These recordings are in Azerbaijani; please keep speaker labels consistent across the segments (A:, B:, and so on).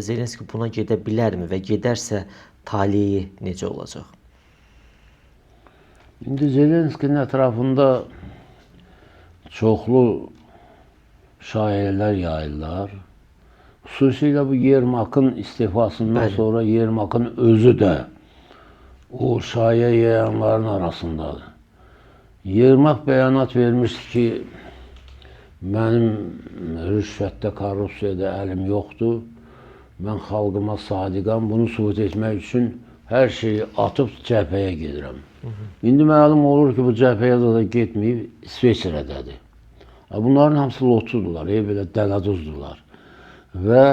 A: Zelenski buna gedə bilərmi və gedərsə taleyi necə olacaq?
B: İndi Zelenskinin ətrafında çoxlu şayiələr yayırlar. Xüsusilə bu Yermakın istifasından sonra Yermakın özü də o şayiə yayanların arasındadır. Yermak bəyanat vermişdi ki, mənim rüşvətdə, korrupsiyada əlim yoxdur. Mən xalqıma sadiqam. Bunu sübut etmək üçün hər şeyi atıb cəbhəyə gedirəm. İndi məlum olur ki, bu cəbhəyə da getməyib, İsveçrədədir. Bunların hamısı lotçudurlar, belə dələduzdular. Və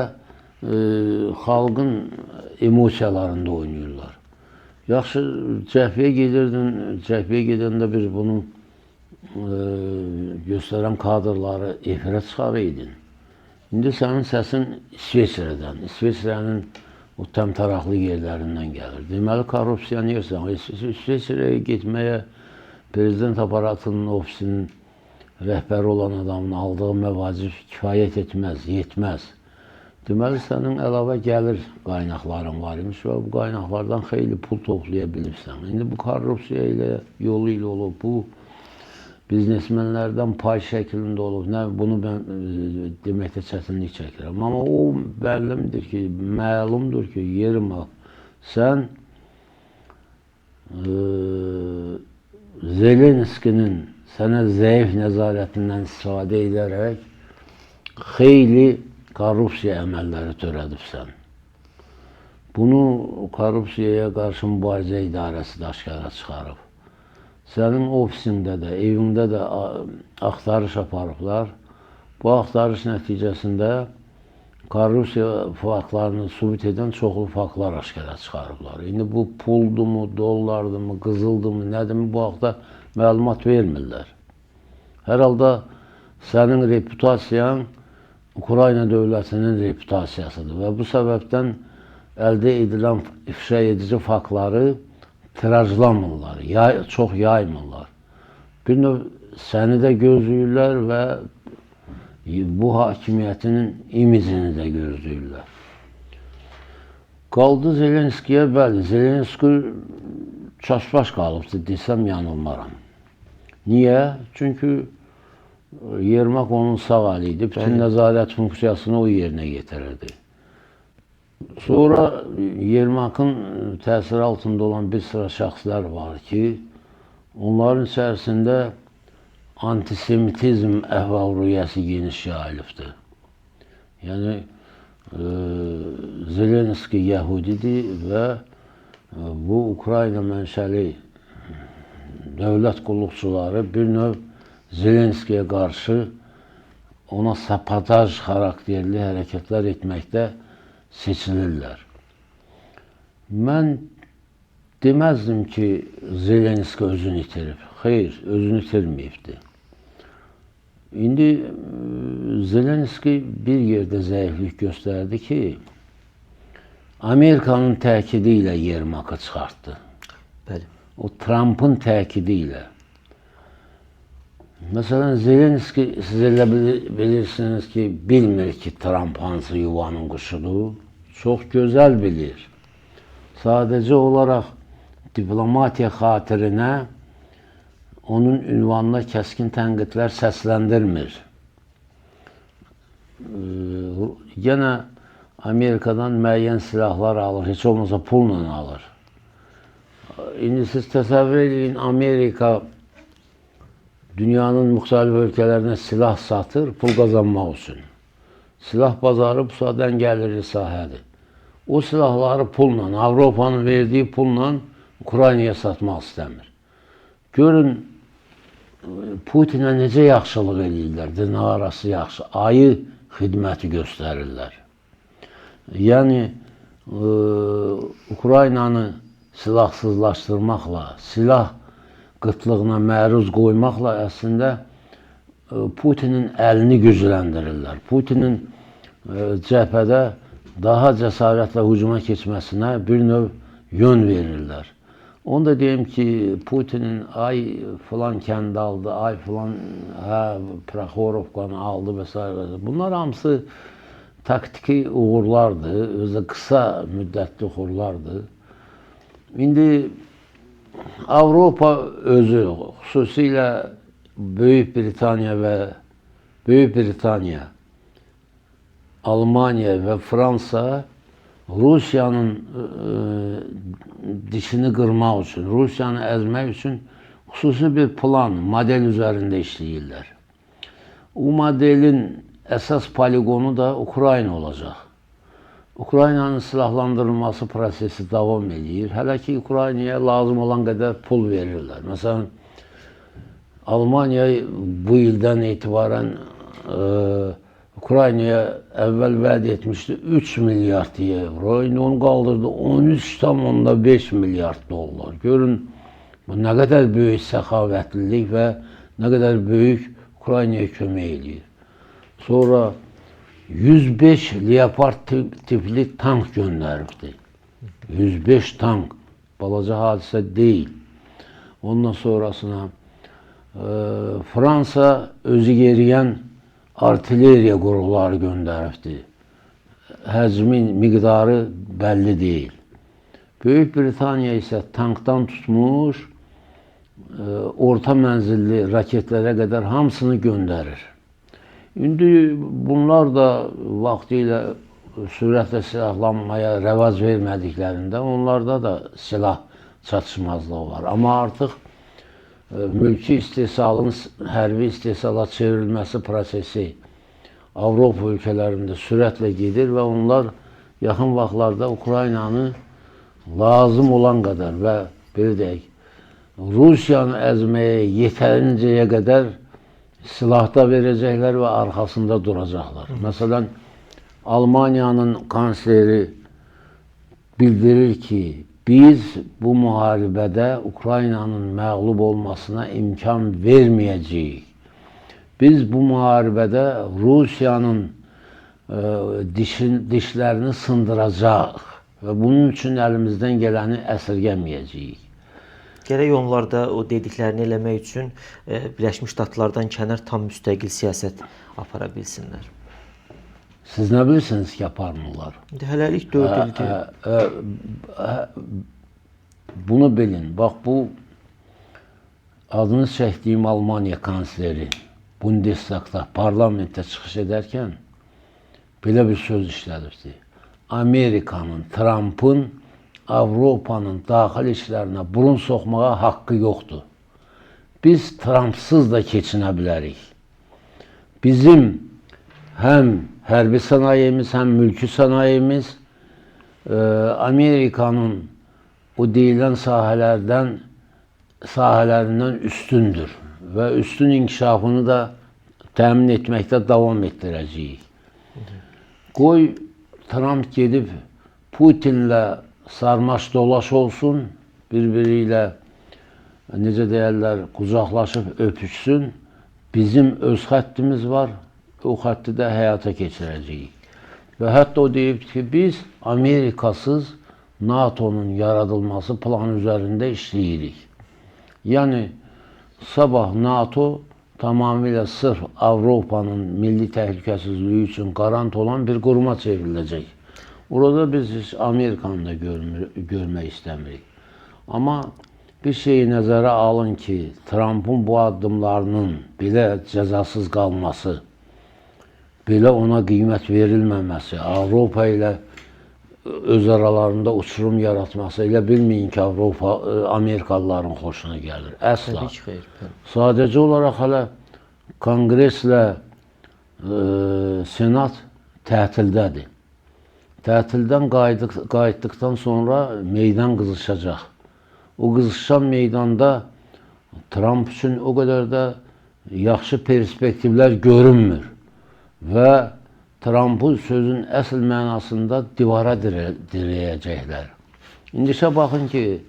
B: xalqın emosiyalarında oynayırlar. Yaxşı, cəbhəyə gedəndə biz bunu göstərən kadrları efirə çıxarıydın. İndi sənin səsin İsveçrədən, İsveçrənin o təmtəraqlı yerlərindən gəlir. Deməli, korrupsiyanı yersən, İsveçrəyə getməyə prezident aparatının ofisinin rəhbəri olan adamın aldığı məvacib kifayət etməz, yetməz. Deməli, sənin əlavə gəlir qaynaqların var imiş və bu qaynaqlardan xeyli pul toplaya bilirsən. İndi bu korrupsiya ilə, yolu ilə olub, bu biznesmenlərdən pay şəklində olub. Bunu mən deməkdə çətinlik çəkirəm. Amma o bəllimdir ki, məlumdur ki, Yermak, sən Zelenskinin sənə zəif nəzarətindən istifadə edərək xeyli korrupsiya əməlləri törədibsən. Bunu korrupsiyaya qarşı mübarizə idarəsi də aşkara çıxarıb. Sənin ofisində də, evində də axtarış aparıblar. Bu axtarış nəticəsində korrupsiya faktlarını sübut edən çoxlu faktlar aşkara çıxarıblar. İndi bu puldumu, dollardumu, qızıldımı, nədimi bu haqda məlumat vermirlər. Hər halda sənin reputasiyan Ukrayna dövlətinin reputasiyasıdır və bu səbəbdən əldə edilən ifşa edici faktları tirajlamırlar, çox yaymırlar. Bir növ səni də gözləyirlər və bu hakimiyyətinin imicini də gözləyirlər. Qaldı Zelenskiyə, bəli, Zelenski çaşbaş qalıbdır, desəm yanılmaram. Niyə? Çünki Yermak onun sağ əli idi, bütün nəzarət funksiyasını o yerinə getirirdi. Sonra Yermakın təsiri altında olan bir sıra şəxslər var ki, onların içərisində antisemitizm əhval-ruhiyyəsi geniş yayılıbdır. Yəni, Zelenski yəhudidir və bu Ukrayna mənşəli dövlət qulluqçuları bir növ Zelenskiyə qarşı ona sabotaj xarakterli hərəkətlər etməkdə seçilirlər. Mən deməzdim ki, Zelenski özünü itirib. Xeyr, özünü itirməyibdir. İndi Zelenski bir yerdə zəiflik göstərdi ki, Amerikanın təkidi ilə Yermakı çıxartdı. O Trump'ın təkidi ilə. Məsələn, Zelenski, siz elə bilirsiniz ki, bilmir ki, Trump hansı yuvanın quşudur. Çox gözəl bilir. Sadəcə olaraq diplomatiya xatirinə onun ünvanına kəskin tənqidlər səsləndirmir. Yenə Amerikadan müəyyən silahlar alır, heç olmasa pulla alır. İndi siz təsəvvür edin, Amerika dünyanın müxtəlif ölkələrinə silah satır, pul qazanmaq üçün. Silah bazarı bu sadən gəlirli sahədir. O silahları pulla, Avropanın verdiyi pulla Ukraynaya satmaq istəmir. Görün, Putinə necə yaxşılıq edirlər, dırnaq arası yaxşı, ayı xidməti göstərirlər. Yəni, Ukraynanı silahsızlaşdırmaqla, silah qıtlığına məruz qoymaqla əslində Putinin əlini gücləndirirlər. Putinin cəbhədə daha cəsarətlə hücuma keçməsinə bir növ yön verirlər. Onu da deyim ki, Putinin ay filan kəndi aldı, ay filan Proxorovkanı aldı və s. Bunlar hamısı taktiki uğurlardır, özü qısa müddətli uğurlardır. İndi Avropa özü, xüsusilə Böyük Britaniya, Almanya və Fransa Rusiyanın dişini qırmaq üçün, Rusiyanı əzmək üçün xüsusi bir plan, model üzərində işləyirlər. O modelin əsas poligonu da Ukrayna olacaq. Ukraynanın silahlandırılması prosesi davam edir. Hələ ki, Ukraynaya lazım olan qədər pul verirlər. Məsələn, Almanya bu ildən etibarən Ukraynaya əvvəl vəd etmişdi 3 milyard euro. İndi onu qaldırdı 13,5 milyard dollar. Görün, bu nə qədər böyük səxavətlilik və nə qədər böyük Ukraynaya kömək edir. Sonra 105 Leopard tipli tank göndəribdi. 105 tank. Balaca hadisə deyil. Ondan sonrasına Fransa özü yeriyən artilleriya qurğuları göndəribdi. Həcmin miqdarı bəlli deyil. Böyük Britaniya isə tankdan tutmuş, orta mənzilli raketlərə qədər hamısını göndərir. İndi bunlar da vaxtilə sürətlə silahlanmaya rəvac vermədiklərində onlarda da silah çatışmazlığı var. Amma artıq mülki istehsalın hərbi istehsala çevrilməsi prosesi Avropa ölkələrində sürətlə gedir və onlar yaxın vaxtlarda Ukraynanı lazım olan qədər və belə deyək, Rusiyanı əzməyə yetərincəyə qədər silah da verəcəklər və arxasında duracaqlar. Məsələn, Almaniyanın kansleri bildirir ki, biz bu müharibədə Ukraynanın məğlub olmasına imkan verməyəcəyik. Biz bu müharibədə Rusiyanın dişlərini sındıracaq və bunun üçün əlimizdən gələni əsirgəməyəcəyik.
A: Gərək onlar da o dediklərini eləmək üçün Birləşmiş Ştatlardan kənar tam müstəqil siyasət apara bilsinlər.
B: Siz nə bilirsiniz ki, aparmırlar?
A: İndi hələlik 4 ildir.
B: Bunu bilin. Bax, bu adını çəkdiyim Almaniya kansleri Bundestagda, parlamentdə çıxış edərkən belə bir söz işlədirdi. Amerikanın, Trump'ın Avropanın daxil işlərinə burun soxmağa haqqı yoxdur. Biz Trumpsız da keçinə bilərik. Bizim həm hərbi sənayemiz, həm mülki sənayemiz Amerikanın o deyilən sahələrindən üstündür və üstün inkişafını da təmin etməkdə davam etdirəcəyik. Qoy Trump gedib Putinlə sarmaş dolaş olsun, bir-biri ilə, necə deyərlər, qucaqlaşıb öpüşsün. Bizim öz xəttimiz var, o xətti də həyata keçirəcəyik. Və hətta o deyib ki, biz Amerikasız NATO'nun yaradılması planı üzərində işləyirik. Yəni, sabah NATO tamamilə sırf Avropanın milli təhlükəsizliyi üçün qarant olan bir quruma çevriləcək. Orada biz heç Amerikanı da görmək istəmirik. Amma bir şeyi nəzərə alın ki, Trump'ın bu addımlarının belə cəzasız qalması, belə ona qiymət verilməməsi, Avropa ilə öz aralarında uçurum yaratması, elə bilməyin ki, Amerikalıların xoşuna gəlir. Əsla. Sadəcə olaraq hələ Konqreslə Senat tətildədir. Tətildən qayıtdıqdan sonra meydan qızışacaq. O qızışan meydanda Trump üçün o qədər də yaxşı perspektivlər görünmür və Trump'ı sözün əsl mənasında divara dirəyəcəklər. İndişə baxın ki,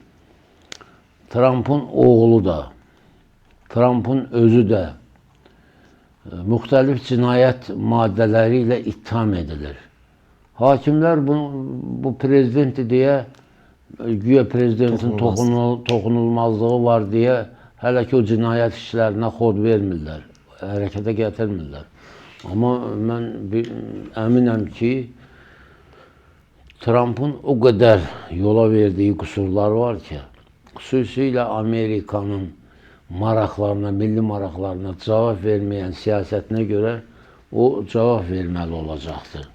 B: Trump'ın oğlu da, Trump'ın özü də müxtəlif cinayət maddələri ilə ittiham edilir. Hakimlər bu prezidenti deyə, güya prezidentin toxunulmazlığı var deyə hələ ki o cinayət işlərinə xod vermirlər, hərəkətə gətirmirlər. Amma mən əminəm ki, Trumpın o qədər yola verdiyi qüsurlar var ki, xüsusilə Amerikanın maraqlarına, milli maraqlarına cavab verməyən siyasətinə görə o cavab verməli olacaqdır.